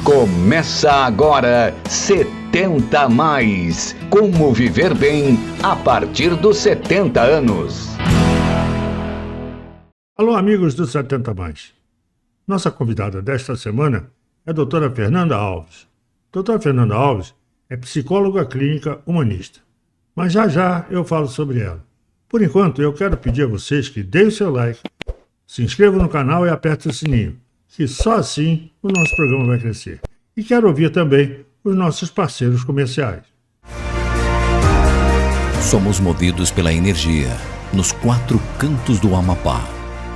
Começa agora 70 a mais. Como viver bem a partir dos 70 anos. Alô, amigos do 70 a mais. Nossa convidada desta semana é a doutora Fernanda Alves. Doutora Fernanda Alves é psicóloga clínica humanista. Mas já eu falo sobre ela. Por enquanto, eu quero pedir a vocês que deem o seu like, se inscrevam no canal e apertem o sininho, que só assim o nosso programa vai crescer. E quero ouvir também os nossos parceiros comerciais. Somos movidos pela energia, nos 4 cantos do Amapá.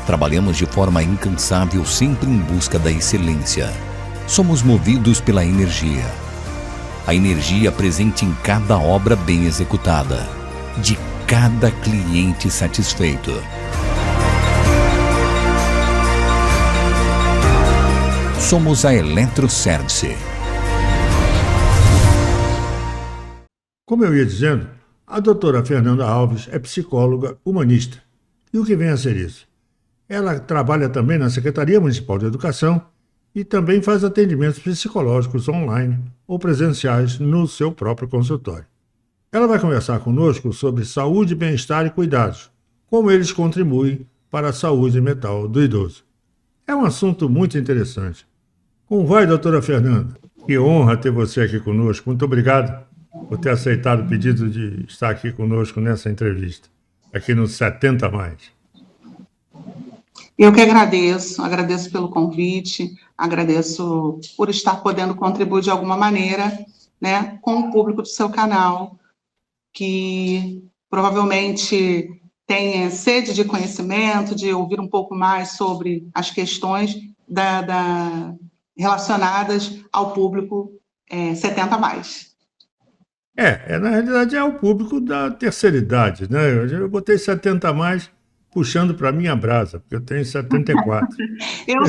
Trabalhamos de forma incansável, sempre em busca da excelência. Somos movidos pela energia. A energia presente em cada obra bem executada, de cada cliente satisfeito. Somos a Eletroservice. Como eu ia dizendo, a doutora Fernanda Alves é psicóloga humanista. E o que vem a ser isso? Ela trabalha também na Secretaria Municipal de Educação e também faz atendimentos psicológicos online ou presenciais no seu próprio consultório. Ela vai conversar conosco sobre saúde, bem-estar e cuidados, como eles contribuem para a saúde mental do idoso. É um assunto muito interessante. Como vai, doutora Fernanda? Que honra ter você aqui conosco. Muito obrigado por ter aceitado o pedido de estar aqui conosco nessa entrevista, aqui no 70 a mais. Eu que agradeço pelo convite, agradeço por estar podendo contribuir de alguma maneira, né, com o público do seu canal, que provavelmente tem sede de conhecimento, de ouvir um pouco mais sobre as questões relacionadas ao público 70 a mais. Na realidade é o público da terceira idade, né? Eu botei 70 a mais puxando para minha brasa, porque eu tenho 74. Eu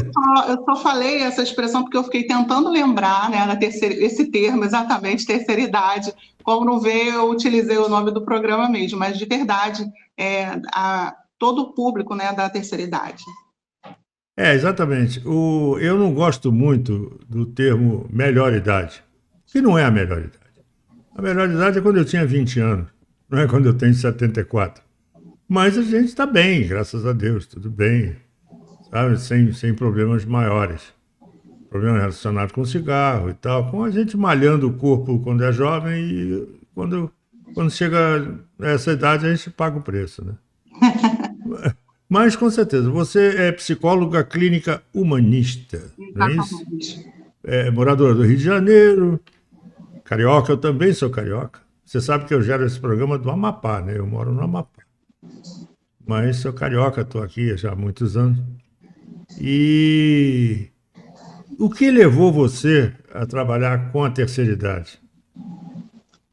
só falei essa expressão porque eu fiquei tentando lembrar, né, esse termo, exatamente, terceira idade. Como não vê, eu utilizei o nome do programa mesmo, mas de verdade, todo o público, né, da terceira idade. Exatamente. Eu não gosto muito do termo melhor idade, que não é a melhor idade. A melhor idade é quando eu tinha 20 anos, não é quando eu tenho 74. Mas a gente está bem, graças a Deus, tudo bem, sabe? Sem problemas maiores. Problemas relacionados com cigarro e tal, com a gente malhando o corpo quando é jovem e quando chega a essa idade a gente paga o preço, né? Mas, com certeza, você é psicóloga clínica humanista, não é isso? É moradora do Rio de Janeiro, carioca, eu também sou carioca. Você sabe que eu gero esse programa do Amapá, né? Eu moro no Amapá. Mas sou carioca, estou aqui já há muitos anos. E o que levou você a trabalhar com a terceira idade?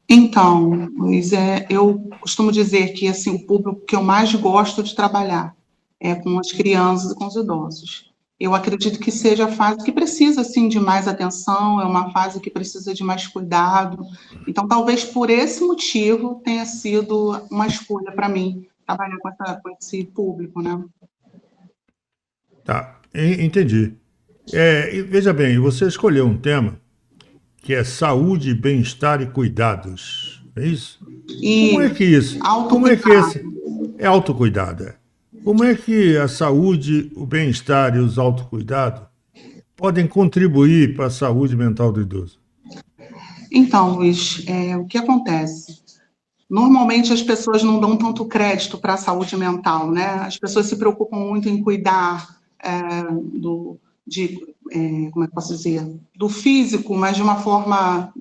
Então, Luiz, eu costumo dizer que assim, o público que eu mais gosto de trabalhar é com as crianças e com os idosos. Eu acredito que seja a fase que precisa assim, de mais atenção, é uma fase que precisa de mais cuidado. Então, talvez por esse motivo tenha sido uma escolha para mim trabalhar com esse público, né? Tá, entendi. E veja bem, você escolheu um tema que é saúde, bem-estar e cuidados, é isso? E como é que isso? Como é que esse é autocuidado? Como é que a saúde, o bem-estar e os autocuidados podem contribuir para a saúde mental do idoso? Então, Luiz, o que acontece? Normalmente as pessoas não dão tanto crédito para a saúde mental, né? As pessoas se preocupam muito em cuidar como é que posso dizer, do físico, mas de uma forma,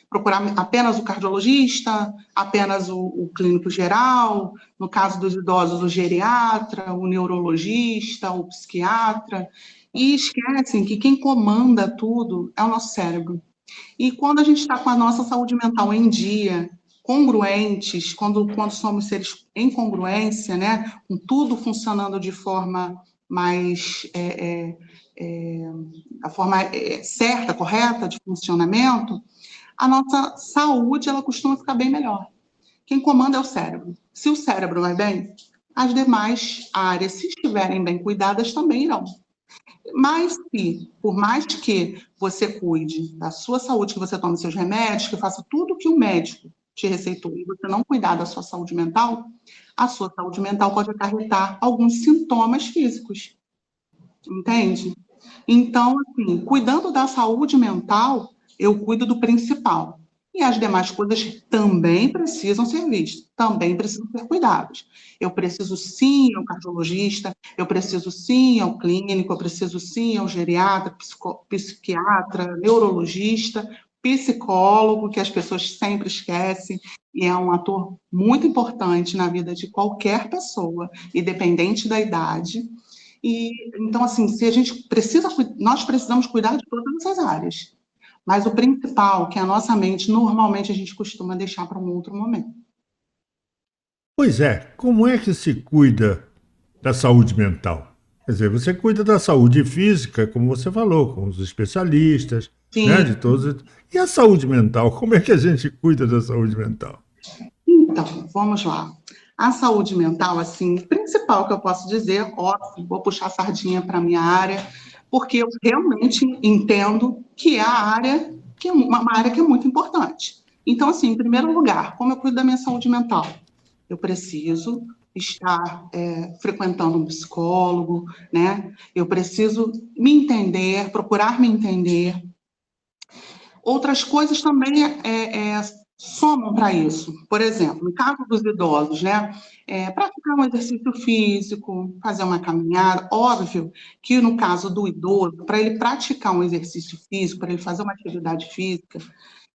procurar apenas o cardiologista, apenas o clínico geral, no caso dos idosos, o geriatra, o neurologista, o psiquiatra, e esquecem que quem comanda tudo é o nosso cérebro. E quando a gente está com a nossa saúde mental em dia, congruentes, quando somos seres em congruência, né, com tudo funcionando de forma mais a forma certa, correta de funcionamento, a nossa saúde ela costuma ficar bem melhor. Quem comanda é o cérebro. Se o cérebro vai bem, as demais áreas, se estiverem bem cuidadas, também irão. Mas por mais que você cuide da sua saúde, que você tome seus remédios, que faça tudo que o médico te receitou e você não cuidar da sua saúde mental, a sua saúde mental pode acarretar alguns sintomas físicos, entende? Então, assim, cuidando da saúde mental, eu cuido do principal. E as demais coisas também precisam ser vistas, também precisam ser cuidadas. Eu preciso sim ao cardiologista, eu preciso sim ao clínico, eu preciso sim ao geriatra, psiquiatra, neurologista, psicólogo, que as pessoas sempre esquecem, e é um ator muito importante na vida de qualquer pessoa, independente da idade. E então, assim, se a gente precisa, nós precisamos cuidar de todas essas áreas. Mas o principal, que é a nossa mente, normalmente a gente costuma deixar para um outro momento. Pois é, como é que se cuida da saúde mental? Quer dizer, você cuida da saúde física, como você falou, com os especialistas, né, Sim. de todos. E a saúde mental? Como é que a gente cuida da saúde mental? Então, vamos lá. A saúde mental, assim, o principal que eu posso dizer, óbvio, vou puxar a sardinha para a minha área, porque eu realmente entendo que é a área, que é uma área que é muito importante. Então, assim, em primeiro lugar, como eu cuido da minha saúde mental? Eu preciso estar frequentando um psicólogo, né? Eu preciso me entender, procurar me entender. Outras coisas também somam para isso. Por exemplo, no caso dos idosos, né? Praticar um exercício físico, fazer uma caminhada. Óbvio que no caso do idoso, para ele praticar um exercício físico, para ele fazer uma atividade física,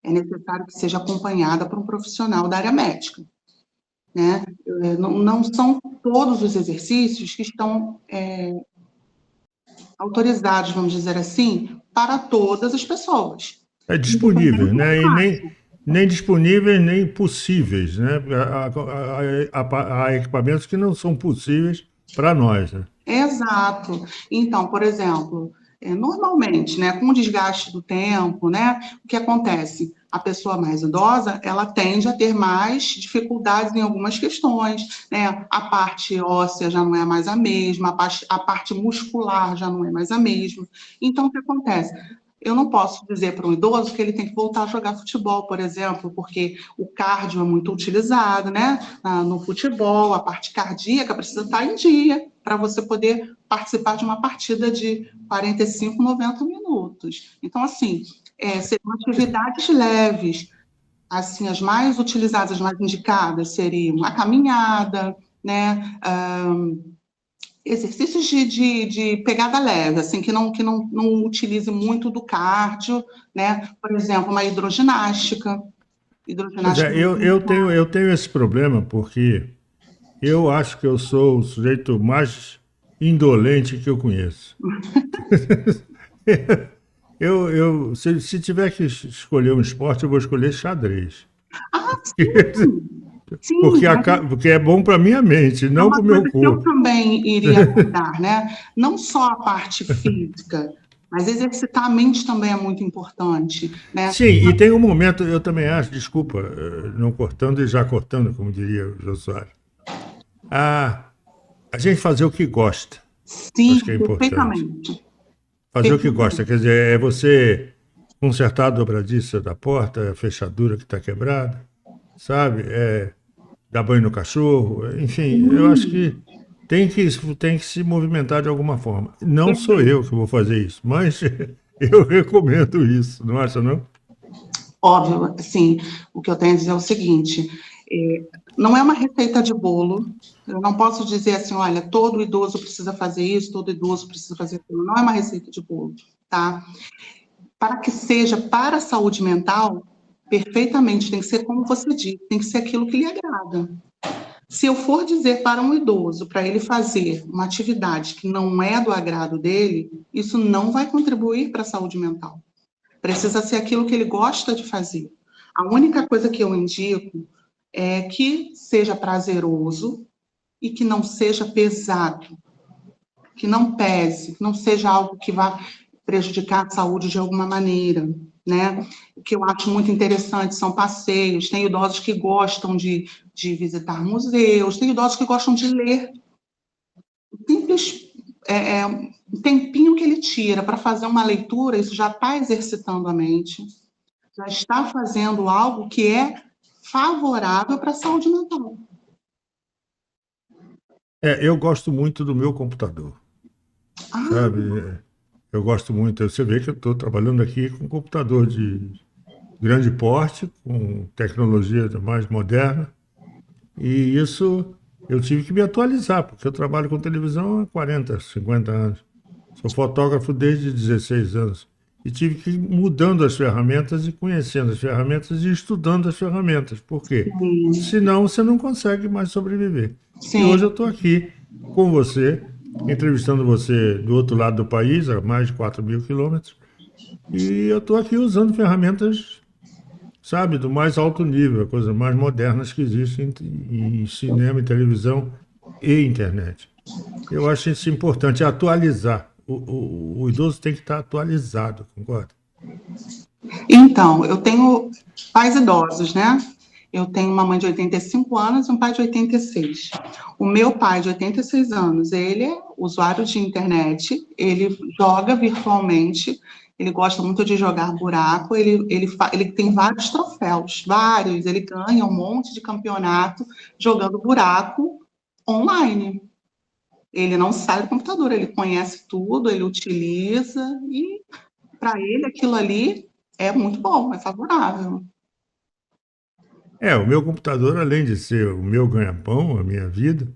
é necessário que seja acompanhada por um profissional da área médica, né? Não são todos os exercícios que estão autorizados, vamos dizer assim, para todas as pessoas. É disponível, Independente né? da E classe. nem disponíveis, nem possíveis, né? Há equipamentos que não são possíveis para nós, né? Exato. Então, por exemplo, normalmente, né, com o desgaste do tempo, né, o que acontece? A pessoa mais idosa, ela tende a ter mais dificuldades em algumas questões, né? A parte óssea já não é mais a mesma, a parte muscular já não é mais a mesma. Então, o que acontece? Eu não posso dizer para um idoso que ele tem que voltar a jogar futebol, por exemplo, porque o cardio é muito utilizado, né? No futebol, a parte cardíaca precisa estar em dia para você poder participar de uma partida de 45, 90 minutos. Então, assim, seriam atividades leves. Assim, as mais utilizadas, as mais indicadas seriam a caminhada, né? Exercícios de pegada leve, assim, que não utilize muito do cardio, né? Por exemplo, uma hidroginástica. Pois Hidroginástica é, é muito indicada. eu tenho esse problema porque eu acho que eu sou o sujeito mais indolente que eu conheço. Se tiver que escolher um esporte, eu vou escolher xadrez. Ah, sim, sim, mas Porque é bom para minha mente, é não para uma o meu coisa que eu corpo. também iria abordar, né? Não só a parte física, mas exercitar a mente também é muito importante, né? Sim, e tem um momento, eu também acho, desculpa, não cortando e já cortando, como diria o Jô Soares, a gente fazer o que gosta, acho que é Sim, importante. perfeitamente. Fazer o que gosta, quer dizer, é você consertar a dobradiça da porta, a fechadura que está quebrada, sabe? É dar banho no cachorro, enfim, eu acho que tem que se movimentar de alguma forma. Não sou eu que vou fazer isso, mas eu recomendo isso, não acha não? Óbvio, assim, o que eu tenho a dizer é o seguinte, não é uma receita de bolo, eu não posso dizer assim, olha, todo idoso precisa fazer isso, todo idoso precisa fazer aquilo, não é uma receita de bolo, tá? Para que seja para a saúde mental, perfeitamente, tem que ser como você diz, tem que ser aquilo que lhe agrada. Se eu for dizer para um idoso, para ele fazer uma atividade que não é do agrado dele, isso não vai contribuir para a saúde mental. Precisa ser aquilo que ele gosta de fazer. A única coisa que eu indico é que seja prazeroso e que não seja pesado, que não pese, que não seja algo que vá prejudicar a saúde de alguma maneira, né? O que eu acho muito interessante são passeios. Tem idosos que gostam de visitar museus, tem idosos que gostam de ler. Simples um tempinho que ele tira para fazer uma leitura, isso já está exercitando a mente, já está fazendo algo que é favorável para a saúde mental. Eu gosto muito do meu computador, sabe? Eu gosto muito. Você vê que eu estou trabalhando aqui com um computador de grande porte, com tecnologia mais moderna, e isso eu tive que me atualizar, porque eu trabalho com televisão há 40, 50 anos. Sou fotógrafo desde 16 anos. E tive que ir mudando as ferramentas e conhecendo as ferramentas e estudando as ferramentas. Por quê? Senão você não consegue mais sobreviver. Sim. E hoje eu estou aqui com você, entrevistando você do outro lado do país, a mais de 4.000 quilômetros, e eu estou aqui usando ferramentas, sabe, do mais alto nível, coisas mais modernas que existem em cinema, em televisão e internet. Eu acho isso importante, atualizar. O idoso tem que estar atualizado, concorda? Então, eu tenho pais idosos, né? Eu tenho uma mãe de 85 anos e um pai de 86. O meu pai de 86 anos, ele é usuário de internet, ele joga virtualmente, ele gosta muito de jogar buraco, ele tem vários troféus, vários, ele ganha um monte de campeonato jogando buraco online. Ele não sai do computador, ele conhece tudo, ele utiliza, e para ele aquilo ali é muito bom, é favorável. O meu computador, além de ser o meu ganha-pão, a minha vida,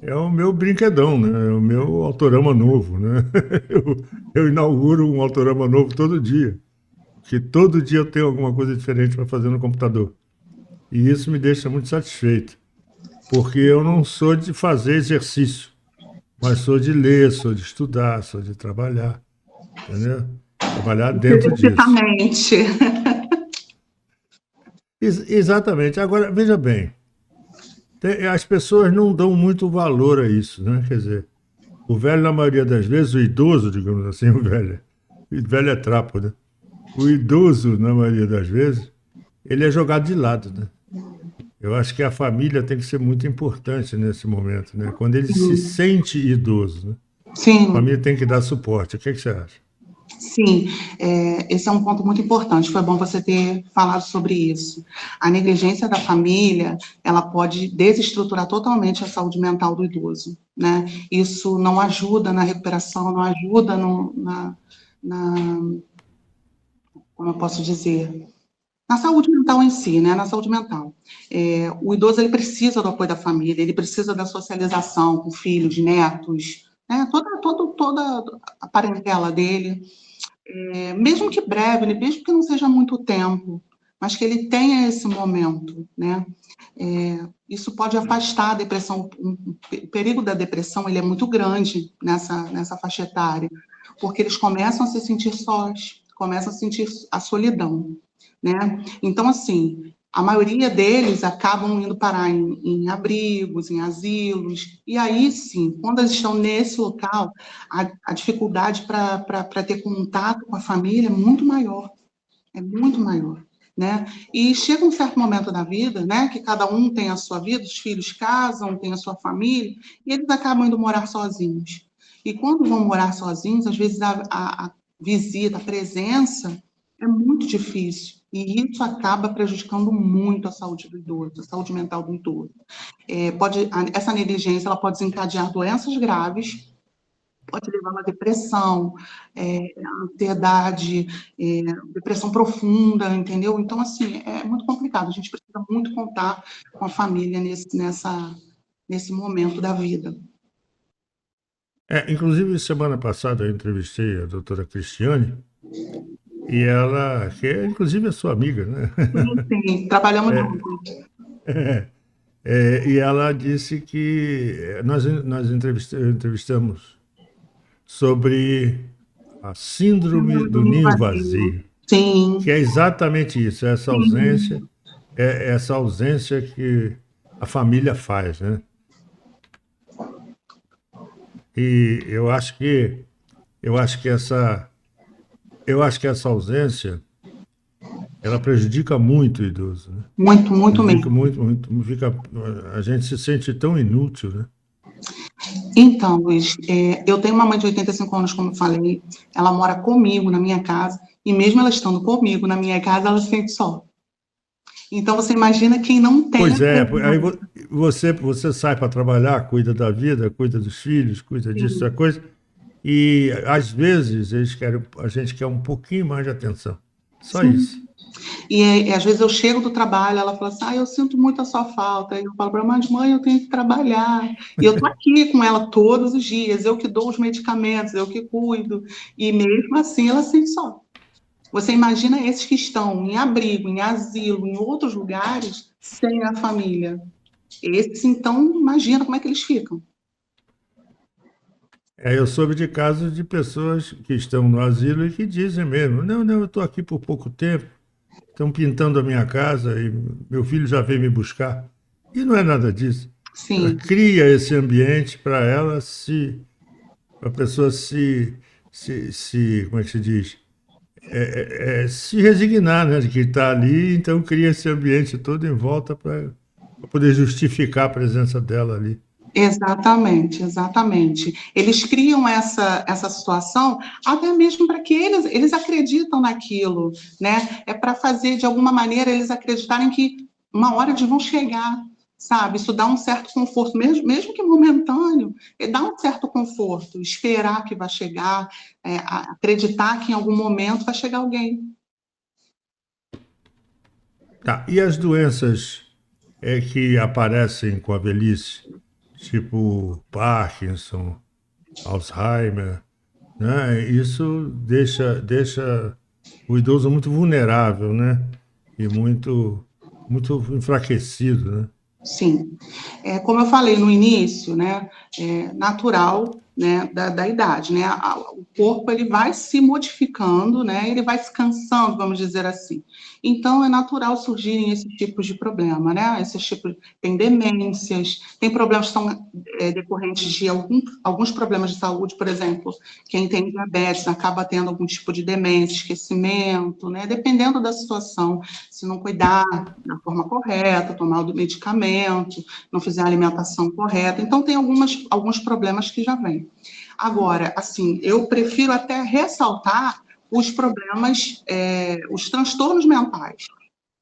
é o meu brinquedão, né? É o meu Autorama novo, né? Eu inauguro um Autorama novo todo dia, porque todo dia eu tenho alguma coisa diferente para fazer no computador. E isso me deixa muito satisfeito, porque eu não sou de fazer exercício, mas sou de ler, sou de estudar, sou de trabalhar, entendeu? Trabalhar dentro disso. Exatamente. Exatamente. Agora, veja bem, as pessoas não dão muito valor a isso, né? Quer dizer, o velho, na maioria das vezes, o idoso, digamos assim, o velho é trapo, né? O idoso, na maioria das vezes, ele é jogado de lado, né? Eu acho que a família tem que ser muito importante nesse momento, né? Quando ele se sente idoso, né? Sim. A família tem que dar suporte. O que você acha? Sim, esse é um ponto muito importante, foi bom você ter falado sobre isso. A negligência da família, ela pode desestruturar totalmente a saúde mental do idoso, né? Isso não ajuda na recuperação, não ajuda como eu posso dizer, na saúde mental em si, né? Na saúde mental. O idoso, ele precisa do apoio da família, ele precisa da socialização com filhos, netos, né? Toda a parentela dele, mesmo que breve, mesmo que não seja muito tempo, mas que ele tenha esse momento, né? Isso pode afastar a depressão. O perigo da depressão, ele é muito grande nessa faixa etária, porque eles começam a se sentir sós, começam a sentir a solidão, né? Então, assim, a maioria deles acabam indo parar em abrigos, em asilos, e aí sim, quando eles estão nesse local, a dificuldade para ter contato com a família é muito maior, né? E chega um certo momento da vida, né, que cada um tem a sua vida, os filhos casam, tem a sua família, e eles acabam indo morar sozinhos. E quando vão morar sozinhos, às vezes a visita, a presença é muito difícil. E isso acaba prejudicando muito a saúde do idoso, a saúde mental do idoso. Essa negligência, ela pode desencadear doenças graves, pode levar a uma depressão, ansiedade, depressão profunda, entendeu? Então, assim, é muito complicado. A gente precisa muito contar com a família nesse momento da vida. Inclusive, semana passada eu entrevistei a doutora Cristiane, e ela, que é inclusive a sua amiga, né? Sim, trabalhamos juntos. E ela disse que nós entrevistamos sobre a síndrome do ninho vazio. Sim. Que é exatamente isso, essa ausência que a família faz, né? E eu acho que essa ausência, ela prejudica muito o idoso, né? Muito mesmo. A gente se sente tão inútil, né? Então, Luiz, eu tenho uma mãe de 85 anos, como eu falei, ela mora comigo na minha casa, e mesmo ela estando comigo na minha casa, ela se sente só. Então, você imagina quem não tem a Pois é, aí presença. você sai para trabalhar, cuida da vida, cuida dos filhos, cuida disso, da Sim, coisa, e às vezes a gente quer um pouquinho mais de atenção. Só sim. isso. E às vezes eu chego do trabalho, ela fala assim, eu sinto muito a sua falta. E eu falo para ela, mas mãe, eu tenho que trabalhar. E eu tô aqui com ela todos os dias, eu que dou os medicamentos, eu que cuido. E mesmo assim ela se sente só. Você imagina esses que estão em abrigo, em asilo, em outros lugares, sem a família. Esses, então, imagina como é que eles ficam. Eu soube de casos de pessoas que estão no asilo e que dizem mesmo, não, eu estou aqui por pouco tempo, estão pintando a minha casa e meu filho já veio me buscar. E não é nada disso. Ela Sim, cria esse ambiente para para a pessoa como é que se diz? Se resignar, né, de que está ali, então cria esse ambiente todo em volta para poder justificar a presença dela ali. exatamente, exatamente. Eles criam essa situação até mesmo para que eles acreditam naquilo, né? É para fazer, de alguma maneira, eles acreditarem que uma hora eles vão chegar, sabe? Isso dá um certo conforto, mesmo que momentâneo, dá um certo conforto, esperar que vai chegar, acreditar que em algum momento vai chegar alguém. Tá, e as doenças que aparecem com a velhice, tipo Parkinson, Alzheimer, né? Isso deixa o idoso muito vulnerável, né? E muito enfraquecido, né? Sim. Como eu falei no início, né, natural, né, da idade, né, o corpo ele vai se modificando, né, ele vai se cansando, vamos dizer assim. Então é natural surgirem esses tipos de problema, né, esses tipos, tem demências, tem problemas que são decorrentes de alguns problemas de saúde, por exemplo, quem tem diabetes acaba tendo algum tipo de demência, esquecimento, né, dependendo da situação, se não cuidar da forma correta, tomar o medicamento, não fizer a alimentação correta. Então, tem alguns problemas que já vêm. Agora, assim, eu prefiro até ressaltar os problemas, os transtornos mentais,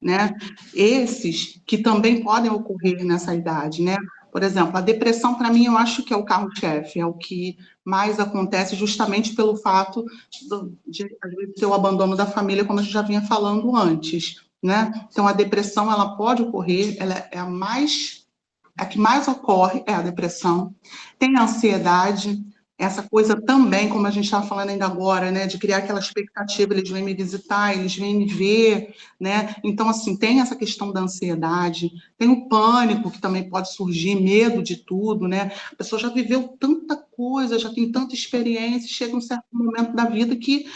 né? Esses que também podem ocorrer nessa idade, né? Por exemplo, a depressão, para mim, eu acho que é o carro-chefe, é o que mais acontece justamente pelo fato de, às vezes, ter o abandono da família, como a gente já vinha falando antes, né? Então, a depressão, ela pode ocorrer, ela é a que mais ocorre é a depressão. Tem a ansiedade, essa coisa também, como a gente estava falando ainda agora, né, de criar aquela expectativa, eles vêm me visitar, eles vêm me ver, né? Então, assim, tem essa questão da ansiedade, tem o pânico, que também pode surgir, medo de tudo, né? A pessoa já viveu tanta coisa, já tem tanta experiência, chega um certo momento da vida que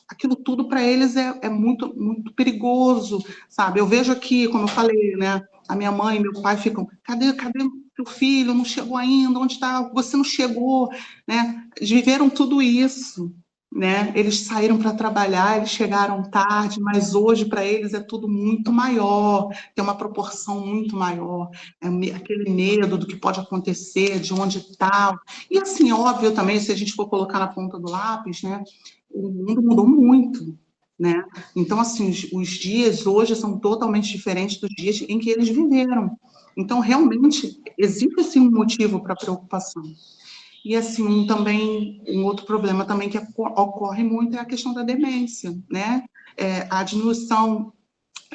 aquilo tudo para eles é muito, muito perigoso, sabe? Eu vejo aqui, como eu falei, né? A minha mãe e meu pai ficam, cadê teu filho? Não chegou ainda, onde está? Você não chegou, né? Eles viveram tudo isso, né? Eles saíram para trabalhar, eles chegaram tarde, mas hoje para eles é tudo muito maior, tem uma proporção muito maior, aquele medo do que pode acontecer, de onde está. E assim, óbvio também, se a gente for colocar na ponta do lápis, né? O mundo mudou muito, né? Então, assim, os dias hoje são totalmente diferentes dos dias em que eles viveram. Então, realmente, existe, sim, um motivo para preocupação. E, assim, um outro problema também que ocorre muito é a questão da demência, né? A diminuição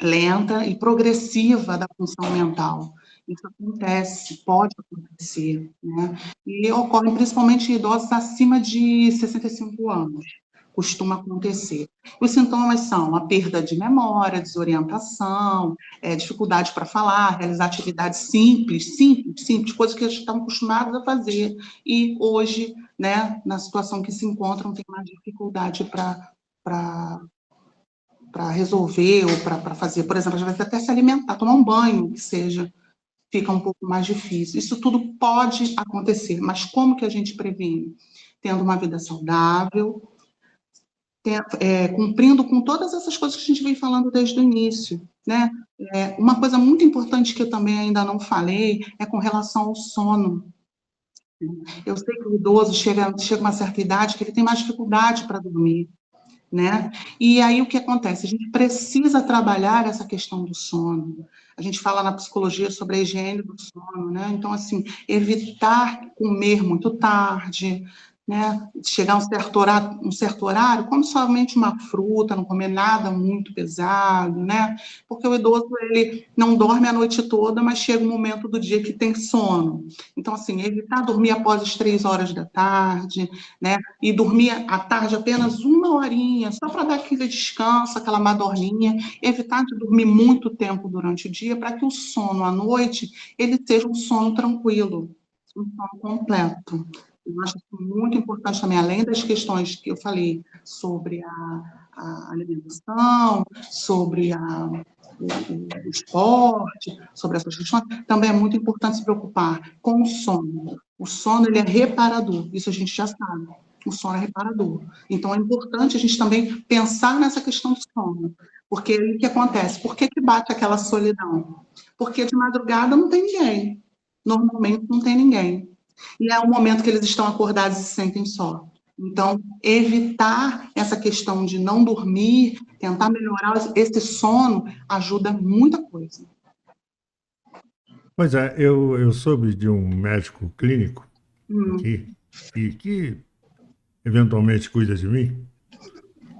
lenta e progressiva da função mental. Isso acontece, pode acontecer, né? E ocorre principalmente em idosos acima de 65 anos, costuma acontecer. Os sintomas são a perda de memória, desorientação, dificuldade para falar, realizar atividades simples, coisas que eles estão acostumados a fazer. E hoje, né, na situação que se encontram, tem mais dificuldade para resolver ou para fazer, por exemplo, às vezes até se alimentar, tomar um banho, que seja, fica um pouco mais difícil. Isso tudo pode acontecer, mas como que a gente previne? Tendo uma vida saudável, cumprindo com todas essas coisas que a gente vem falando desde o início, né? Uma coisa muito importante que eu também ainda não falei é com relação ao sono. Eu sei que o idoso chega a uma certa idade que ele tem mais dificuldade para dormir, né? E aí o que acontece? A gente precisa trabalhar essa questão do sono. A gente fala na psicologia sobre a higiene do sono, né? Então, assim, evitar comer muito tarde, né? Chegar a um certo horário, come somente uma fruta, não comer nada muito pesado, né? Porque o idoso, ele não dorme a noite toda, mas chega um momento do dia que tem sono. Então, assim, evitar dormir após as 3 horas da tarde, né? E dormir à tarde apenas 1 horinha, só para dar aquele descanso, aquela madorninha, evitar de dormir muito tempo durante o dia, para que o sono à noite, ele seja um sono tranquilo, um sono completo. Eu acho isso muito importante também, além das questões que eu falei sobre a alimentação, sobre o esporte, sobre essas questões, também é muito importante se preocupar com o sono. O sono, ele é reparador, isso a gente já sabe. O sono é reparador. Então, é importante a gente também pensar nessa questão do sono. Porque aí o que acontece? Por que bate aquela solidão? Porque de madrugada não tem ninguém. Normalmente não tem ninguém. E é o momento que eles estão acordados e se sentem só. Então, evitar essa questão de não dormir, tentar melhorar esse sono, ajuda muita coisa. Pois é, eu soube de um médico clínico aqui, que eventualmente cuida de mim,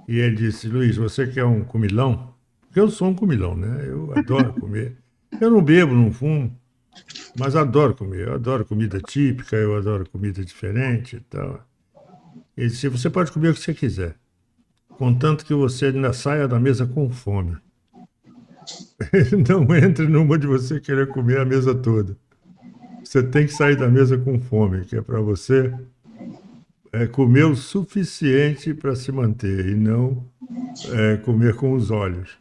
e ele disse: Luiz, você que é um comilão, porque eu sou um comilão, né? Eu adoro comer. Eu não bebo, não fumo, mas adoro comer. Eu adoro comida típica, eu adoro comida diferente e tal. Ele disse: você pode comer o que você quiser, contanto que você ainda saia da mesa com fome. Não entre numa de você querer comer a mesa toda. Você tem que sair da mesa com fome, que é para você comer o suficiente para se manter e não comer com os olhos.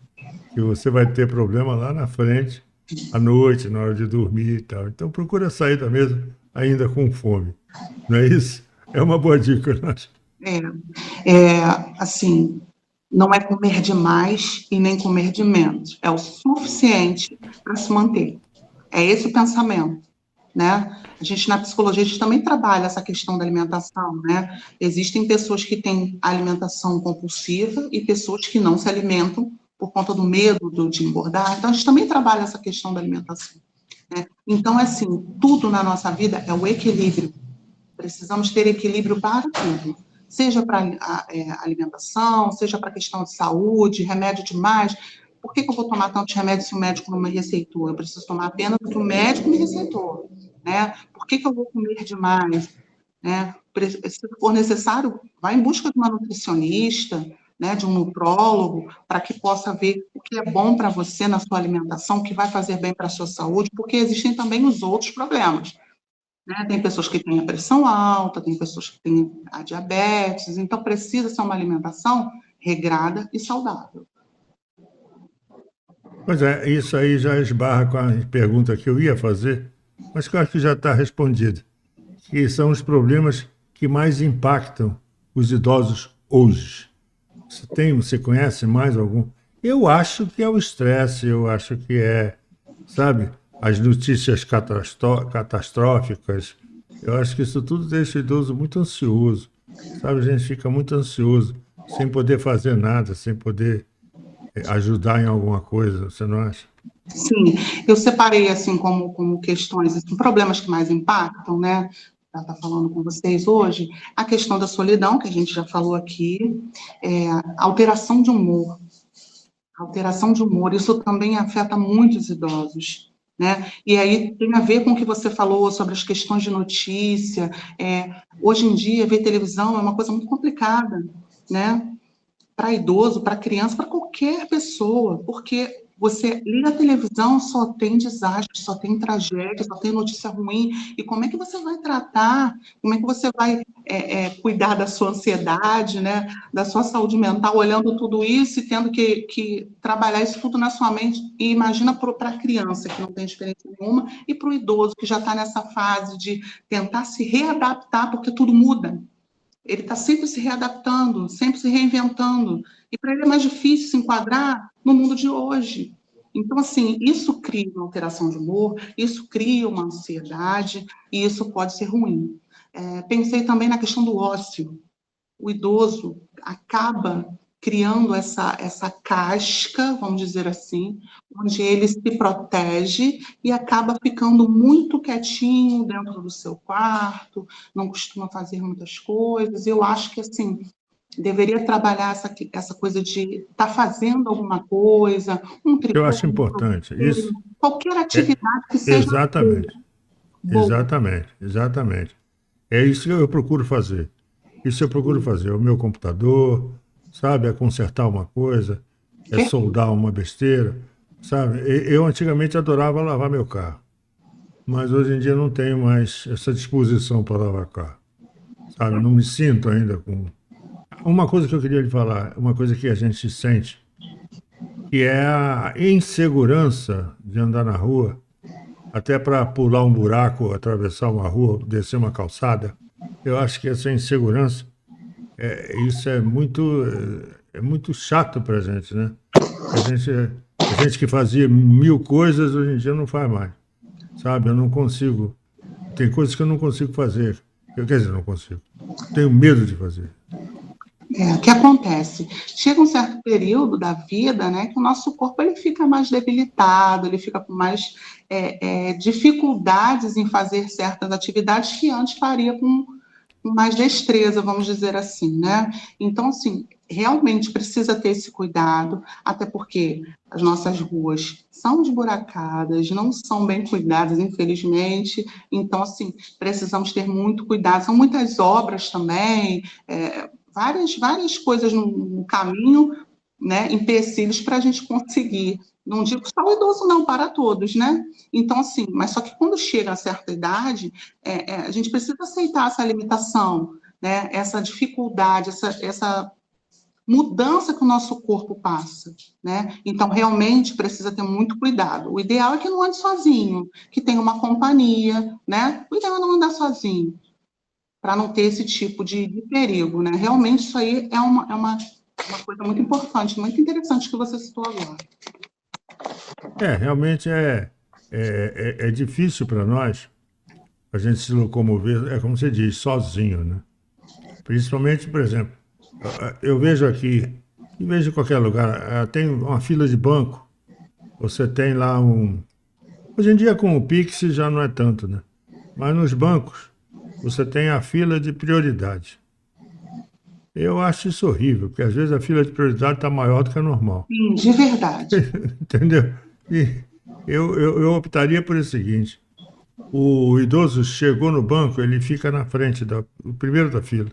Que você vai ter problema lá na frente, à noite, na hora de dormir e tal. Então procura sair da mesa ainda com fome. Não é isso? É uma boa dica, né? Assim, não é comer demais e nem comer de menos. É o suficiente para se manter. É esse o pensamento, né? A gente, na psicologia, a gente também trabalha essa questão da alimentação, né? Existem pessoas que têm alimentação compulsiva e pessoas que não se alimentam por conta do medo de engordar. Então, a gente também trabalha essa questão da alimentação, né? Então, assim, tudo na nossa vida é o equilíbrio. Precisamos ter equilíbrio para tudo. Seja para alimentação, seja para questão de saúde, remédio demais. Por que eu vou tomar tantos remédios se o médico não me receitou? Eu preciso tomar apenas o que o médico me receitou, né? Por que eu vou comer demais? Né? Se for necessário, vá em busca de uma nutricionista, né, de um nutrólogo, para que possa ver o que é bom para você na sua alimentação, o que vai fazer bem para a sua saúde, porque existem também os outros problemas. Né? Tem pessoas que têm a pressão alta, tem pessoas que têm a diabetes, então precisa ser uma alimentação regrada e saudável. Pois é, isso aí já esbarra com a pergunta que eu ia fazer, mas que eu acho que já está respondida, que são os problemas que mais impactam os idosos hoje. Você conhece mais algum? Eu acho que é o estresse, eu acho que é, sabe, as notícias catastróficas. Eu acho que isso tudo deixa o idoso muito ansioso, sabe? A gente fica muito ansioso, sem poder fazer nada, sem poder ajudar em alguma coisa, você não acha? Sim, eu separei assim como questões, assim, problemas que mais impactam, né? Para estar falando com vocês hoje, a questão da solidão, que a gente já falou aqui, alteração de humor. Alteração de humor, isso também afeta muitos idosos, né? E aí tem a ver com o que você falou sobre as questões de notícia. Hoje em dia, ver televisão é uma coisa muito complicada, né? Para idoso, para criança, para qualquer pessoa, porque você liga a televisão, só tem desastre, só tem tragédia, só tem notícia ruim, e como é que você vai tratar, como é que você vai cuidar da sua ansiedade, né, da sua saúde mental, olhando tudo isso e tendo que trabalhar isso tudo na sua mente, e imagina para a criança, que não tem experiência nenhuma, e para o idoso, que já está nessa fase de tentar se readaptar, porque tudo muda. Ele está sempre se readaptando, sempre se reinventando. E para ele é mais difícil se enquadrar no mundo de hoje. Então, assim, isso cria uma alteração de humor, isso cria uma ansiedade, e isso pode ser ruim. Pensei também na questão do ócio. O idoso acaba criando essa casca, vamos dizer assim, onde ele se protege e acaba ficando muito quietinho dentro do seu quarto, não costuma fazer muitas coisas. Eu acho que, assim, deveria trabalhar essa coisa de estar fazendo alguma coisa, um tricô, Eu acho importante. Isso qualquer atividade que seja exatamente, boa. exatamente. É isso que eu procuro fazer. Isso eu procuro fazer. O meu computador, sabe, é consertar uma coisa, é soldar uma besteira, sabe? Eu antigamente adorava lavar meu carro, mas hoje em dia não tenho mais essa disposição para lavar carro, sabe? Não me sinto ainda com... Uma coisa que eu queria lhe falar, uma coisa que a gente sente, que é a insegurança de andar na rua, até para pular um buraco, atravessar uma rua, descer uma calçada. Eu acho que essa insegurança, isso é muito chato para a gente, né? A gente que fazia 1000 coisas, hoje em dia não faz mais, sabe? Eu não consigo, tem coisas que eu não consigo fazer. Quer dizer, não consigo. Tenho medo de fazer. O que acontece? Chega um certo período da vida, né, que o nosso corpo ele fica mais debilitado, ele fica com mais dificuldades em fazer certas atividades que antes faria com mais destreza, vamos dizer assim, né? Então, assim, realmente precisa ter esse cuidado, até porque as nossas ruas são esburacadas, não são bem cuidadas, infelizmente. Então, assim, precisamos ter muito cuidado. São muitas obras também, várias coisas no caminho, né, empecilhos para a gente conseguir. Não digo só o idoso, não, para todos, né? Então, assim, mas só que quando chega a certa idade, a gente precisa aceitar essa limitação, né? Essa dificuldade, essa mudança que o nosso corpo passa, né? Então, realmente, precisa ter muito cuidado. O ideal é que não ande sozinho, que tenha uma companhia, né? O ideal é não andar sozinho, para não ter esse tipo de perigo, né? Realmente, isso aí é uma coisa muito importante, muito interessante que você citou agora. Realmente é difícil para nós a gente se locomover, como você diz, sozinho, né? Principalmente, por exemplo, eu vejo aqui, e vejo em qualquer lugar, tem uma fila de banco, você tem lá Hoje em dia com o Pix já não é tanto, né? Mas nos bancos você tem a fila de prioridade. Eu acho isso horrível, porque às vezes a fila de prioridade está maior do que a normal. Sim, de verdade. Entendeu? E eu optaria por o seguinte: o idoso chegou no banco, ele fica na frente, o primeiro da fila.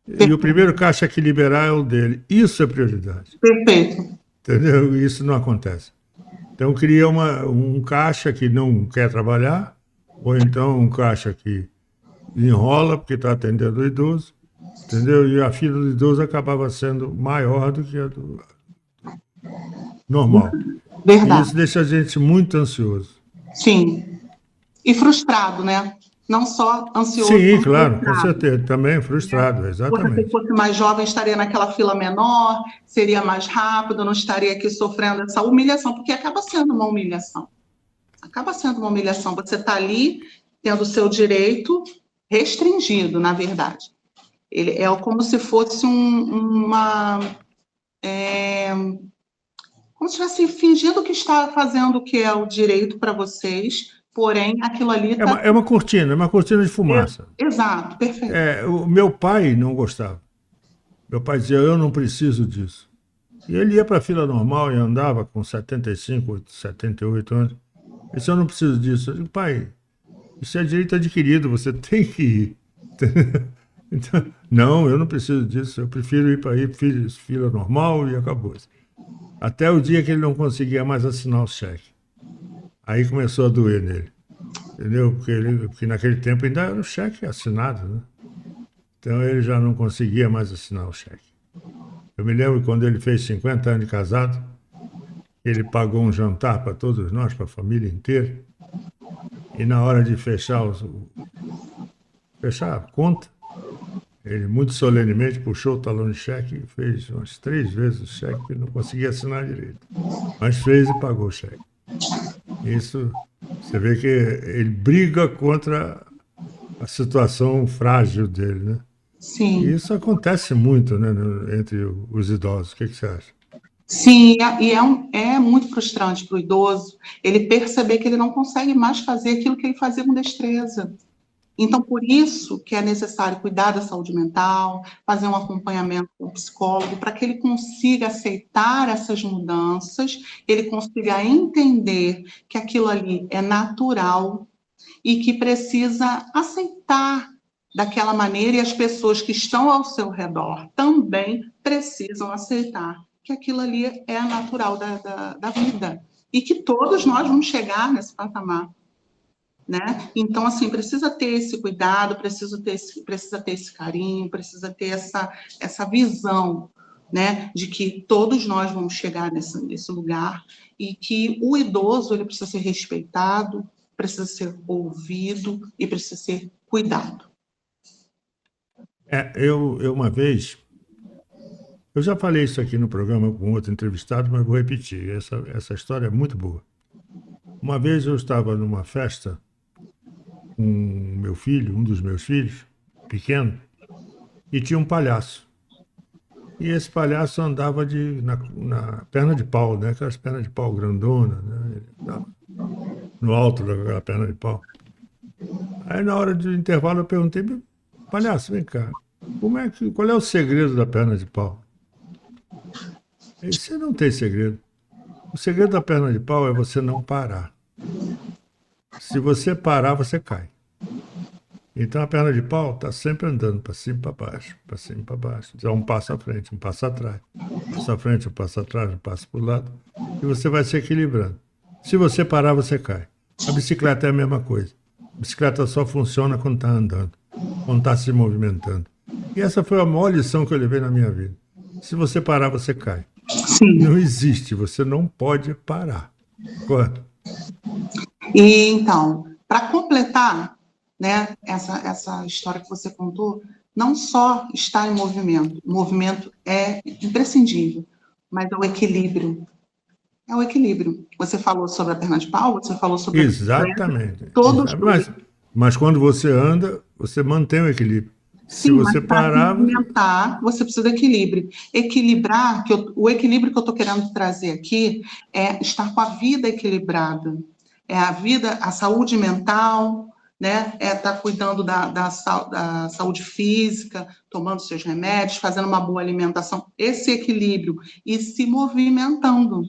E o primeiro caixa que liberar é o dele. Isso é prioridade. Perfeito. Entendeu? Isso não acontece. Então, cria um caixa que não quer trabalhar, ou então um caixa que enrola porque está atendendo o idoso, entendeu? E a fila do idoso acabava sendo maior do que a do normal. Verdade. E isso deixa a gente muito ansioso. Sim. E frustrado, né? Não só ansioso. Sim, claro, com certeza. Também frustrado, exatamente. Se fosse mais jovem, estaria naquela fila menor, seria mais rápido, não estaria aqui sofrendo essa humilhação, porque acaba sendo uma humilhação. Acaba sendo uma humilhação. Você está ali tendo o seu direito restringido, na verdade. Ele é como se fosse como se estivesse fingindo que está fazendo o que é o direito para vocês, porém, aquilo ali está... É uma cortina de fumaça. Exato, perfeito. O meu pai não gostava. Meu pai dizia, eu não preciso disso. E ele ia para a fila normal e andava com 75, 78 anos. Ele disse, eu não preciso disso. Eu digo, pai, isso é direito adquirido, você tem que ir. Então, não, eu não preciso disso, eu prefiro ir para fila normal e acabou. Até o dia que ele não conseguia mais assinar o cheque. Aí começou a doer nele, entendeu? Porque naquele tempo ainda era o cheque assinado, né? Então ele já não conseguia mais assinar o cheque. Eu me lembro quando ele fez 50 anos de casado, ele pagou um jantar para todos nós, para a família inteira, e na hora de fechar a conta, ele muito solenemente puxou o talão de cheque e fez umas 3 vezes o cheque, porque não conseguia assinar direito. Mas fez e pagou o cheque. Isso, você vê que ele briga contra a situação frágil dele, né? Sim. E isso acontece muito, né, entre os idosos. O que você acha? Sim, e é muito frustrante para o idoso ele perceber que ele não consegue mais fazer aquilo que ele fazia com destreza. Então, por isso que é necessário cuidar da saúde mental, fazer um acompanhamento com o psicólogo, para que ele consiga aceitar essas mudanças, ele consiga entender que aquilo ali é natural e que precisa aceitar daquela maneira, e as pessoas que estão ao seu redor também precisam aceitar que aquilo ali é natural da vida e que todos nós vamos chegar nesse patamar. Né? Então, assim, precisa ter esse cuidado, precisa ter esse carinho, precisa ter essa visão, né, de que todos nós vamos chegar nesse lugar e que o idoso ele precisa ser respeitado, precisa ser ouvido e precisa ser cuidado. Eu uma vez, eu já falei isso aqui no programa com outro entrevistado, mas vou repetir, essa história é muito boa. Uma vez eu estava numa festa com meu filho, um dos meus filhos, pequeno, e tinha um palhaço. E esse palhaço andava na perna de pau, né? Aquelas pernas de pau grandona, né? Ele andava no alto daquela perna de pau. Aí na hora do intervalo eu perguntei, palhaço, vem cá, qual é o segredo da perna de pau? Ele disse, você não tem segredo. O segredo da perna de pau é você não parar. Se você parar, você cai. Então a perna de pau está sempre andando para cima e para baixo, para cima e para baixo. Dá um passo à frente, um passo atrás. Um passo à frente, um passo atrás, um passo para o lado. E você vai se equilibrando. Se você parar, você cai. A bicicleta é a mesma coisa. A bicicleta só funciona quando está andando, quando está se movimentando. E essa foi a maior lição que eu levei na minha vida. Se você parar, você cai. Sim. Não existe, você não pode parar. Correto? E então, para completar, né, essa história que você contou, não só está em movimento, o movimento é imprescindível, mas é o equilíbrio. É o equilíbrio. Você falou sobre a perna de pau, você falou sobre Exatamente. todos. Mas quando você anda, você mantém o equilíbrio. Sim, se você mas para parar, movimentar, você precisa de equilíbrio. Equilibrar, o equilíbrio que eu estou querendo trazer aqui é estar com a vida equilibrada. É a vida, a saúde mental, né? É estar cuidando da saúde física, tomando seus remédios, fazendo uma boa alimentação, esse equilíbrio, e se movimentando,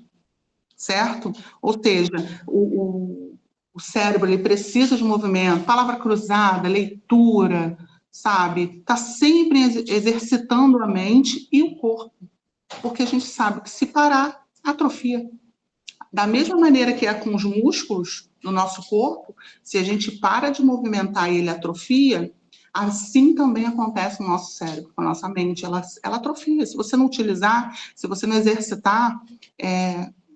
certo? Ou seja, o cérebro ele precisa de movimento, palavra cruzada, leitura, sabe? Está sempre exercitando a mente e o corpo, porque a gente sabe que se parar, atrofia. Da mesma maneira que é com os músculos do nosso corpo, se a gente para de movimentar e ele atrofia, assim também acontece no nosso cérebro, com a nossa mente, ela atrofia. Se você não utilizar, se você não exercitar,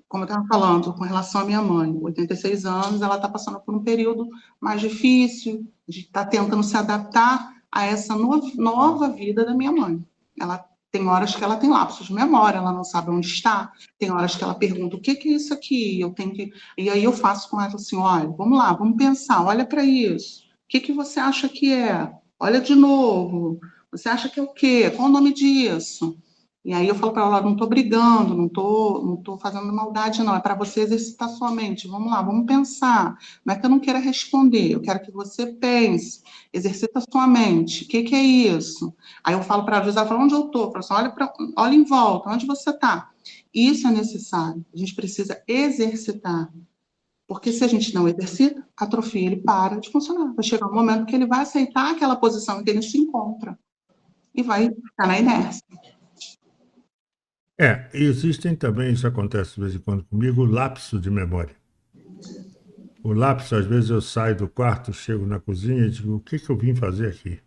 como eu estava falando, com relação à minha mãe, 86 anos, ela está passando por um período mais difícil, a gente está tentando se adaptar a essa nova vida da minha mãe. Ela tem horas que ela tem lapsos de memória, ela não sabe onde está, tem horas que ela pergunta, o que é isso aqui? E aí eu faço com ela assim, olha, vamos lá, vamos pensar, olha para isso, o que você acha que é? Olha de novo, você acha que é o quê? Qual o nome disso? E aí eu falo para ela, não estou brigando, não estou fazendo maldade, não, é para você exercitar sua mente, vamos lá, vamos pensar, não é que eu não queira responder, eu quero que você pense, exercita sua mente, o que é isso? Aí eu falo para ela, ela fala, onde eu estou? Eu falo assim, olha em volta, onde você está? Isso é necessário, a gente precisa exercitar, porque se a gente não exercita, atrofia, ele para de funcionar, vai chegar um momento que ele vai aceitar aquela posição em que ele se encontra, e vai ficar na inércia. Existem também, isso acontece de vez em quando comigo, o lapso de memória. O lapso, às vezes eu saio do quarto, chego na cozinha e digo, o que eu vim fazer aqui?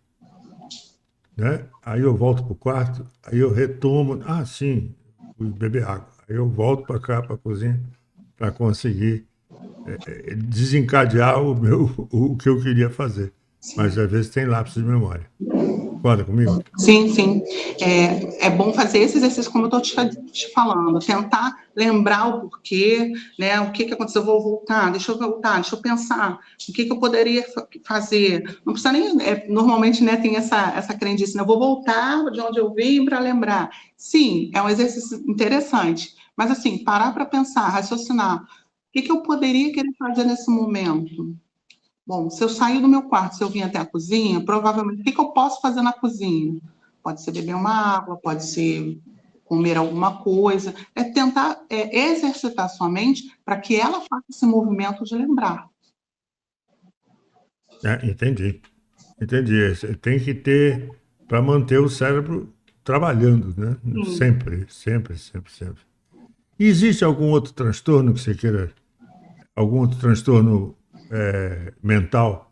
Né? Aí eu volto para o quarto, aí eu retomo, sim, fui beber água. Aí eu volto para cá, para a cozinha, para conseguir desencadear o que eu queria fazer. Mas às vezes tem lapso de memória. Concorda comigo? Sim, sim. É bom fazer esse exercício, como eu estou te falando, tentar lembrar o porquê, né? O que aconteceu, eu vou voltar, deixa eu pensar, o que eu poderia fazer. Não precisa nem, normalmente, né, tem essa crendice, né? Eu vou voltar de onde eu vim para lembrar. Sim, é um exercício interessante, mas assim, parar para pensar, raciocinar, o que eu poderia querer fazer nesse momento? Bom, se eu sair do meu quarto, se eu vim até a cozinha, provavelmente, o que eu posso fazer na cozinha? Pode ser beber uma água, pode ser comer alguma coisa. É tentar exercitar sua mente para que ela faça esse movimento de lembrar. Entendi. Tem que ter para manter o cérebro trabalhando, né? Sim. Sempre, sempre, sempre, sempre. E existe algum outro transtorno que você queira, algum outro transtorno mental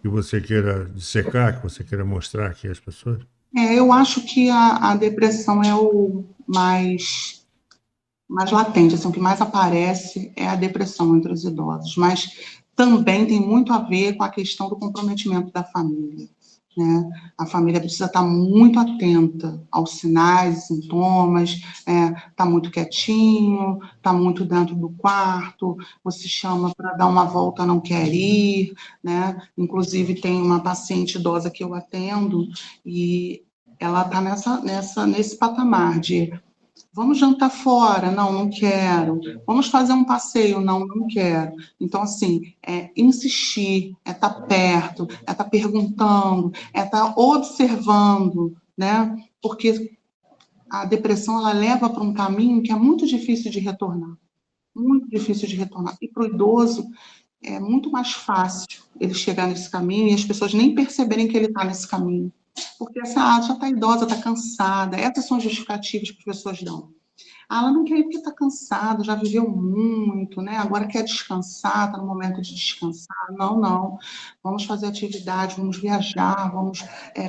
que você queira dissecar, que você queira mostrar aqui às pessoas? Eu acho que a depressão é o mais latente, assim, o que mais aparece é a depressão entre os idosos, mas também tem muito a ver com a questão do comprometimento da família, né? A família precisa estar muito atenta aos sinais, sintomas, tá muito quietinho, tá muito dentro do quarto, você chama para dar uma volta, não quer ir, né? Inclusive, tem uma paciente idosa que eu atendo e ela está nesse patamar de vamos jantar fora? Não, não quero. Vamos fazer um passeio? Não, não quero. Então, assim, insistir, estar perto, estar perguntando, estar observando, né? Porque a depressão, ela leva para um caminho que é muito difícil de retornar. Muito difícil de retornar. E para o idoso, é muito mais fácil ele chegar nesse caminho e as pessoas nem perceberem que ele está nesse caminho. Porque essa já está idosa, está cansada. Essas são as justificativas que as pessoas dão. Ela não quer ir porque está cansada, já viveu muito, né? Agora quer descansar, está no momento de descansar. Não, não. Vamos fazer atividade, vamos viajar, vamos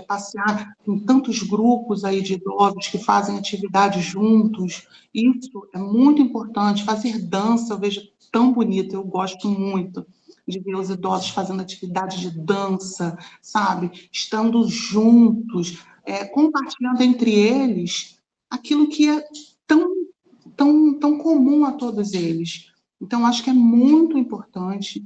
passear. Tem tantos grupos aí de idosos que fazem atividade juntos. Isso é muito importante. Fazer dança, eu vejo tão bonito, eu gosto muito de ver os idosos fazendo atividade de dança, sabe? Estando juntos, compartilhando entre eles aquilo que é tão comum a todos eles. Então, acho que é muito importante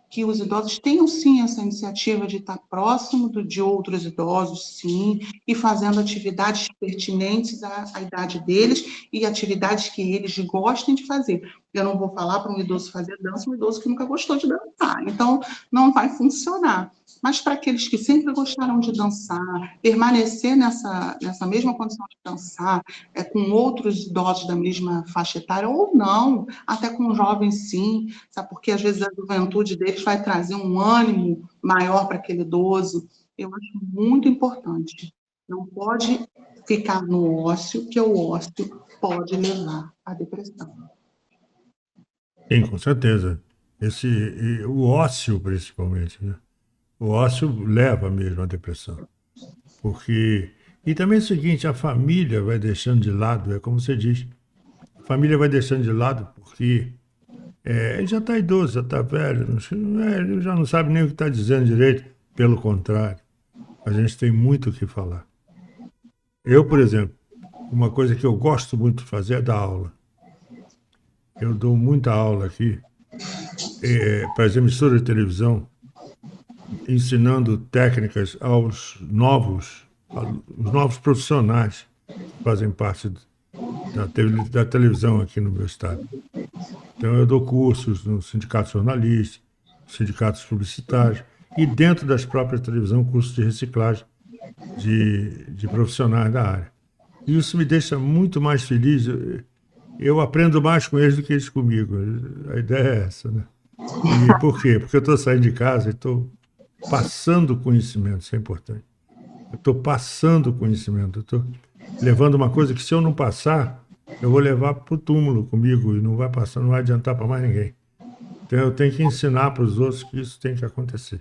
que os idosos tenham, sim, essa iniciativa de estar próximo de outros idosos, sim, e fazendo atividades pertinentes à idade deles e atividades que eles gostem de fazer. Eu não vou falar para um idoso fazer dança, um idoso que nunca gostou de dançar, então não vai funcionar. Mas para aqueles que sempre gostaram de dançar, permanecer nessa mesma condição de dançar, com outros idosos da mesma faixa etária, ou não, até com jovens, sim, sabe? Porque às vezes a juventude deles vai trazer um ânimo maior para aquele idoso. Eu acho muito importante. Não pode ficar no ócio, que o ócio pode levar à depressão. Sim, com certeza. O ócio, principalmente, né? O ócio leva mesmo à depressão. Porque. E também é o seguinte, a família vai deixando de lado, é como você diz, a família vai deixando de lado porque ele já está idoso, já está velho, ele já não sabe nem o que está dizendo direito. Pelo contrário, a gente tem muito o que falar. Eu, por exemplo, uma coisa que eu gosto muito de fazer é dar aula. Eu dou muita aula aqui para as emissoras de televisão, ensinando técnicas aos novos profissionais que fazem parte da televisão aqui no meu estado. Então, eu dou cursos no Sindicato Jornalista, sindicatos publicitários e dentro das próprias televisão, cursos de reciclagem de profissionais da área. E isso me deixa muito mais feliz. Eu aprendo mais com eles do que eles comigo. A ideia é essa, né? E por quê? Porque eu estou saindo de casa e estou passando conhecimento, isso é importante. Eu estou passando conhecimento, eu estou levando uma coisa que se eu não passar, eu vou levar para o túmulo comigo e não vai passar, não vai adiantar para mais ninguém. Então eu tenho que ensinar para os outros que isso tem que acontecer.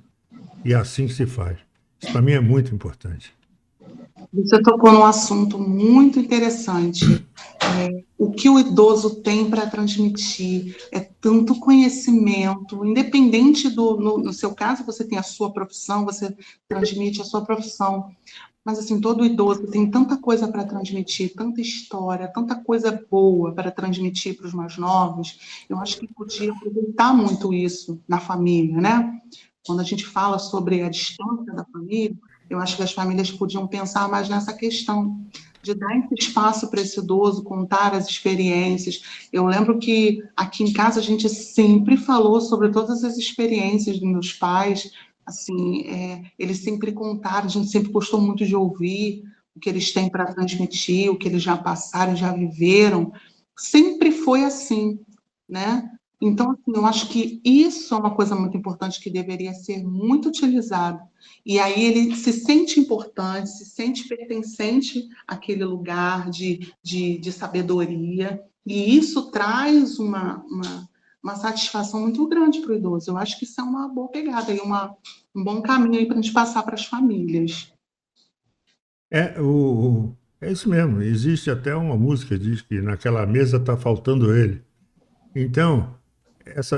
E é assim que se faz. Isso para mim é muito importante. Você tocou num assunto muito interessante. O que o idoso tem para transmitir é tanto conhecimento, independente no seu caso, você tem a sua profissão, você transmite a sua profissão, Mas, assim, todo idoso tem tanta coisa para transmitir, tanta história, tanta coisa boa para transmitir para os mais novos. Eu acho que podia aproveitar muito isso na família, né? Quando a gente fala sobre a distância da família, eu acho que as famílias podiam pensar mais nessa questão de dar esse espaço para esse idoso contar as experiências. Eu lembro que aqui em casa a gente sempre falou sobre todas as experiências dos meus pais, assim, eles sempre contaram, a gente sempre gostou muito de ouvir o que eles têm para transmitir, o que eles já passaram, já viveram. Sempre foi assim, né? Então, assim, eu acho que isso é uma coisa muito importante que deveria ser muito utilizada. E aí ele se sente importante, se sente pertencente àquele lugar de sabedoria, e isso traz uma satisfação muito grande para o idoso. Eu acho que isso é uma boa pegada e um bom caminho aí para a gente passar para as famílias. É isso mesmo. Existe até uma música que diz que naquela mesa está faltando ele. Então,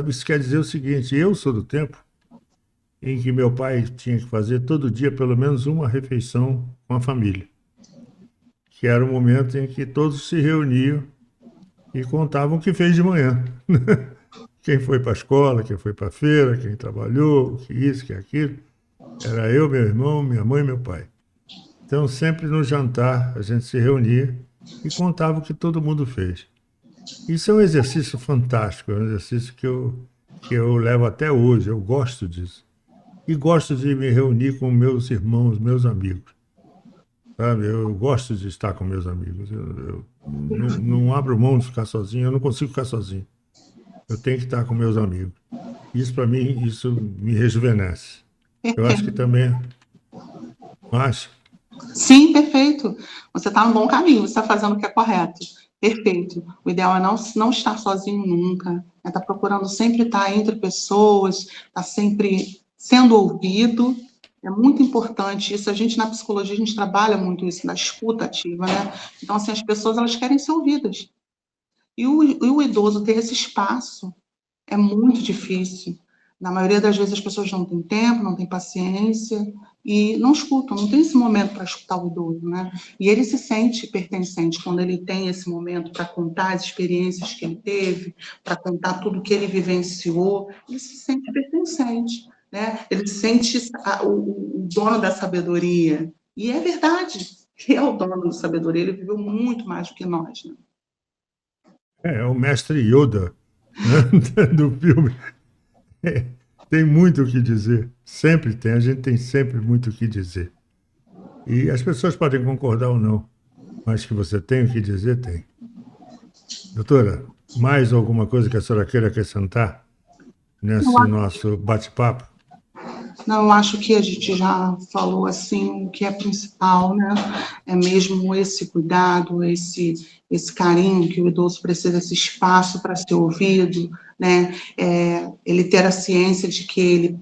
isso quer dizer o seguinte: eu sou do tempo em que meu pai tinha que fazer todo dia pelo menos uma refeição com a família, que era o momento em que todos se reuniam e contavam o que fez de manhã. Quem foi para a escola, quem foi para a feira, quem trabalhou, que isso, que aquilo. Era eu, meu irmão, minha mãe e meu pai. Então, sempre no jantar, a gente se reunia e contava o que todo mundo fez. Isso é um exercício fantástico, é um exercício que eu levo até hoje, eu gosto disso. E gosto de me reunir com meus irmãos, meus amigos. Sabe? Eu gosto de estar com meus amigos. Eu não abro mão de ficar sozinho, eu não consigo ficar sozinho. Eu tenho que estar com meus amigos. Isso, para mim, isso me rejuvenesce. Eu acho que também... Não acha? Sim, perfeito. Você está no bom caminho, você está fazendo o que é correto. Perfeito. O ideal é não estar sozinho nunca, é estar procurando sempre estar entre pessoas, estar sempre sendo ouvido. É muito importante isso. A gente, na psicologia, a gente trabalha muito isso, na escuta ativa, né? Então, assim, as pessoas, elas querem ser ouvidas. E o idoso ter esse espaço é muito difícil. Na maioria das vezes as pessoas não têm tempo, não têm paciência e não escutam, não tem esse momento para escutar o idoso, né? E ele se sente pertencente quando ele tem esse momento para contar as experiências que ele teve, para contar tudo que ele vivenciou, ele se sente pertencente, né? Ele se sente o dono da sabedoria. E é verdade, ele é o dono da sabedoria, ele viveu muito mais do que nós, né? É o mestre Yoda, né, do filme. Tem muito o que dizer, sempre tem, a gente tem sempre muito o que dizer. E as pessoas podem concordar ou não, mas que você tem o que dizer, tem. Doutora, mais alguma coisa que a senhora queira acrescentar nesse nosso bate-papo? Não, eu acho que a gente já falou assim o que é principal, né? É mesmo esse cuidado, esse carinho que o idoso precisa, esse espaço para ser ouvido, né? Ele ter a ciência de que ele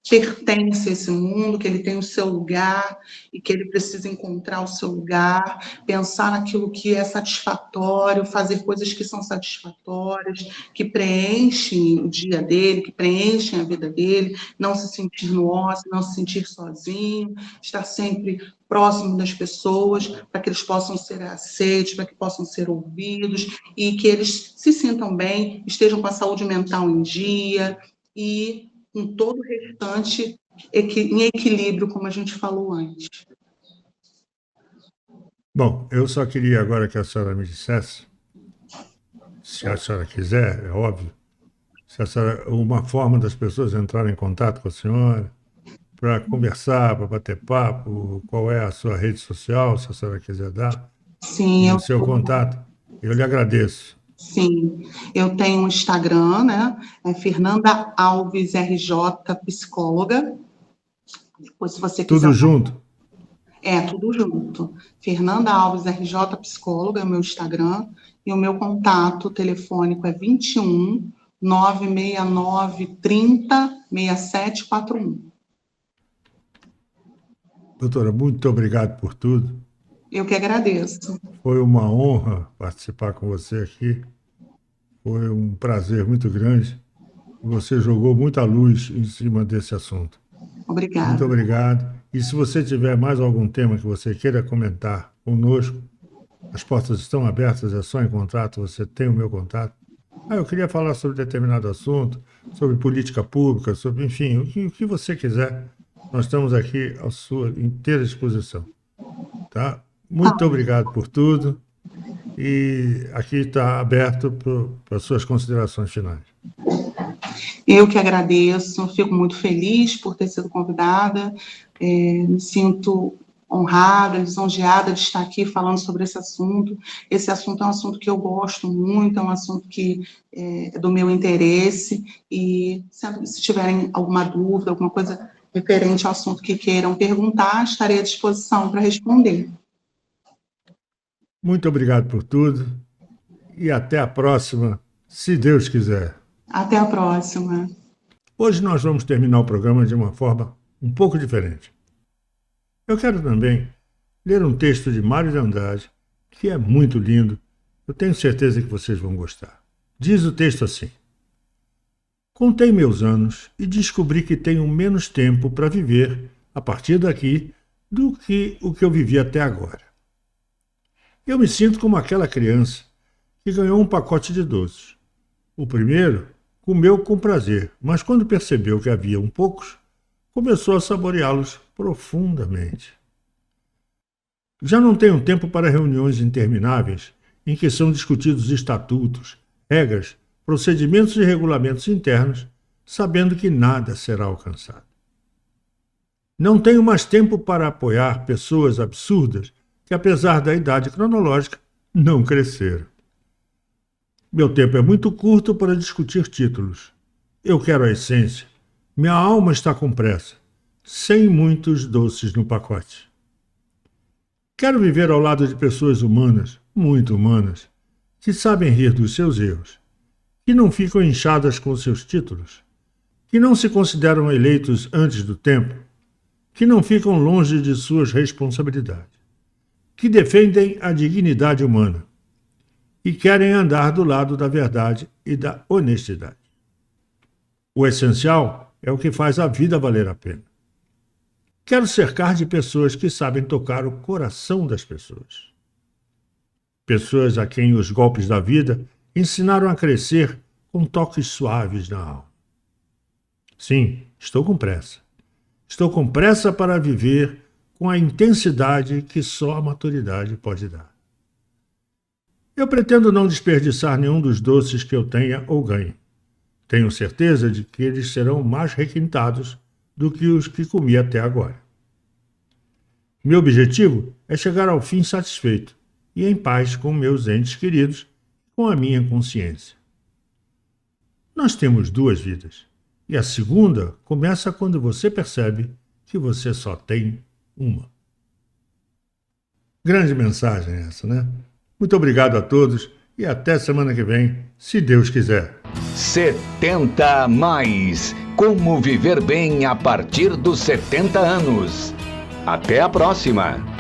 pertence a esse mundo, que ele tem o seu lugar e que ele precisa encontrar o seu lugar, pensar naquilo que é satisfatório, fazer coisas que são satisfatórias, que preenchem o dia dele, que preenchem a vida dele, não se sentir no ócio, não se sentir sozinho, estar sempre próximo das pessoas, para que eles possam ser aceitos, para que possam ser ouvidos e que eles se sintam bem, estejam com a saúde mental em dia e com todo o restante em equilíbrio, como a gente falou antes. Bom, eu só queria agora que a senhora me dissesse, se a senhora quiser, é óbvio, se a senhora, uma forma das pessoas entrarem em contato com a senhora, para conversar, para bater papo, qual é a sua rede social, se a senhora quiser dar, Sim, e o seu contato, eu lhe agradeço. Sim, eu tenho um Instagram, né? É Fernanda Alves RJ, psicóloga. Depois, se você quiser. Tudo junto? Tudo junto. Fernanda Alves RJ, psicóloga, é o meu Instagram. E o meu contato telefônico é 21 969 30 6741. Doutora, muito obrigado por tudo. Eu que agradeço. Foi uma honra participar com você aqui. Foi um prazer muito grande. Você jogou muita luz em cima desse assunto. Obrigada. Muito obrigado. E se você tiver mais algum tema que você queira comentar conosco, as portas estão abertas, é só em contato, você tem o meu contato. Eu queria falar sobre determinado assunto, sobre política pública, sobre, enfim, o que você quiser. Nós estamos aqui à sua inteira disposição. Tá? Muito obrigado por tudo. E aqui está aberto para as suas considerações finais. Eu que agradeço, fico muito feliz por ter sido convidada, me sinto honrada, lisonjeada de estar aqui falando sobre esse assunto. Esse assunto é um assunto que eu gosto muito, é um assunto que é do meu interesse, e se tiverem alguma dúvida, alguma coisa referente ao assunto que queiram perguntar, estarei à disposição para responder. Muito obrigado por tudo e até a próxima, se Deus quiser. Até a próxima. Hoje nós vamos terminar o programa de uma forma um pouco diferente. Eu quero também ler um texto de Mário de Andrade, que é muito lindo. Eu tenho certeza que vocês vão gostar. Diz o texto assim: contei meus anos e descobri que tenho menos tempo para viver, a partir daqui, do que o que eu vivi até agora. Eu me sinto como aquela criança que ganhou um pacote de doces. O primeiro comeu com prazer, mas quando percebeu que haviam poucos, começou a saboreá-los profundamente. Já não tenho tempo para reuniões intermináveis em que são discutidos estatutos, regras, procedimentos e regulamentos internos, sabendo que nada será alcançado. Não tenho mais tempo para apoiar pessoas absurdas que, apesar da idade cronológica, não cresceram. Meu tempo é muito curto para discutir títulos. Eu quero a essência. Minha alma está com pressa, sem muitos doces no pacote. Quero viver ao lado de pessoas humanas, muito humanas, que sabem rir dos seus erros, que não ficam inchadas com seus títulos, que não se consideram eleitos antes do tempo, que não ficam longe de suas responsabilidades, que defendem a dignidade humana e querem andar do lado da verdade e da honestidade. O essencial é o que faz a vida valer a pena. Quero cercar de pessoas que sabem tocar o coração das pessoas. Pessoas a quem os golpes da vida ensinaram a crescer com toques suaves na alma. Sim, estou com pressa. Estou com pressa para viver com a intensidade que só a maturidade pode dar. Eu pretendo não desperdiçar nenhum dos doces que eu tenha ou ganhe. Tenho certeza de que eles serão mais requintados do que os que comi até agora. Meu objetivo é chegar ao fim satisfeito e em paz com meus entes queridos, com a minha consciência. Nós temos 2 vidas, e a segunda começa quando você percebe que você só tem uma. Grande mensagem essa, né? Muito obrigado a todos e até semana que vem, se Deus quiser. 70 mais. Como viver bem a partir dos 70 anos. Até a próxima!